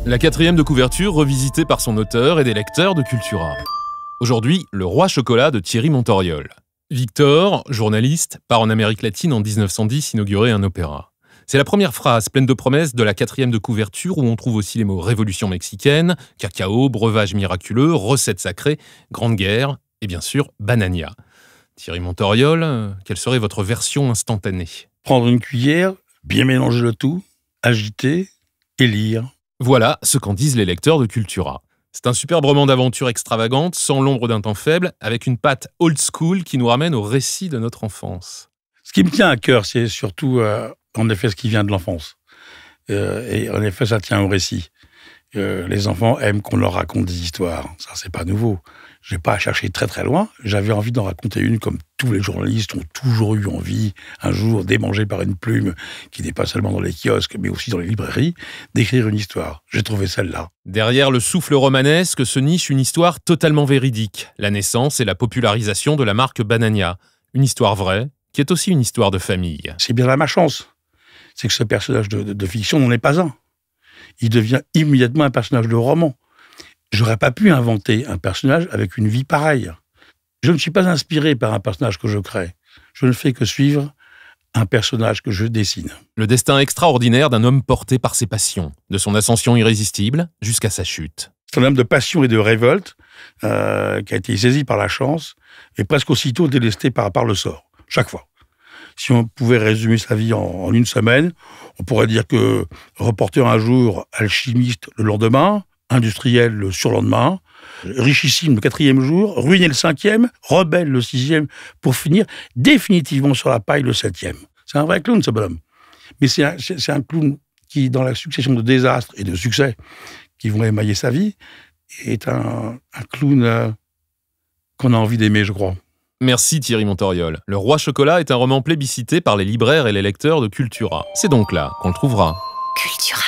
La 4e de couverture revisitée par son auteur et des lecteurs de Cultura. Aujourd'hui, Le Roi Chocolat de Thierry Montoriol. Victor, journaliste, part en Amérique latine en 1910 inaugurer un opéra. C'est la première phrase pleine de promesses de la 4e de couverture où on trouve aussi les mots révolution mexicaine, cacao, breuvage miraculeux, recettes sacrées, grande guerre et bien sûr banania. Thierry Montoriol, quelle serait votre version instantanée ? Prendre une cuillère, bien mélanger le tout, agiter et lire. Voilà ce qu'en disent les lecteurs de Cultura. C'est un superbe roman d'aventure extravagante, sans l'ombre d'un temps faible, avec une patte old school qui nous ramène au récit de notre enfance. Ce qui me tient à cœur, c'est surtout, en effet, ce qui vient de l'enfance. Et en effet, ça tient au récit. Les enfants aiment qu'on leur raconte des histoires. Ça, c'est pas nouveau. Je n'ai pas à chercher très très loin. J'avais envie d'en raconter une comme tous les journalistes ont toujours eu envie, un jour démangé par une plume, qui n'est pas seulement dans les kiosques, mais aussi dans les librairies, d'écrire une histoire. J'ai trouvé celle-là. Derrière le souffle romanesque se niche une histoire totalement véridique. La naissance et la popularisation de la marque Banania. Une histoire vraie, qui est aussi une histoire de famille. C'est bien là ma chance. C'est que ce personnage de fiction n'en est pas un. Il devient immédiatement un personnage de roman. J'aurais pas pu inventer un personnage avec une vie pareille. Je ne suis pas inspiré par un personnage que je crée. Je ne fais que suivre un personnage que je dessine. Le destin extraordinaire d'un homme porté par ses passions, de son ascension irrésistible jusqu'à sa chute. C'est un homme de passion et de révolte qui a été saisi par la chance et presque aussitôt délesté par le sort, chaque fois. Si on pouvait résumer sa vie en une semaine, on pourrait dire que reporter un jour, alchimiste le lendemain, industriel le surlendemain, richissime le 4e jour, ruiné le 5e, rebelle le 6e, pour finir définitivement sur la paille le 7e. C'est un vrai clown, ce bonhomme. Mais c'est un clown qui, dans la succession de désastres et de succès qui vont émailler sa vie, est un clown qu'on a envie d'aimer, je crois. Merci Thierry Montoriol. Le Roi Chocolat est un roman plébiscité par les libraires et les lecteurs de Cultura. C'est donc là qu'on le trouvera. Cultura.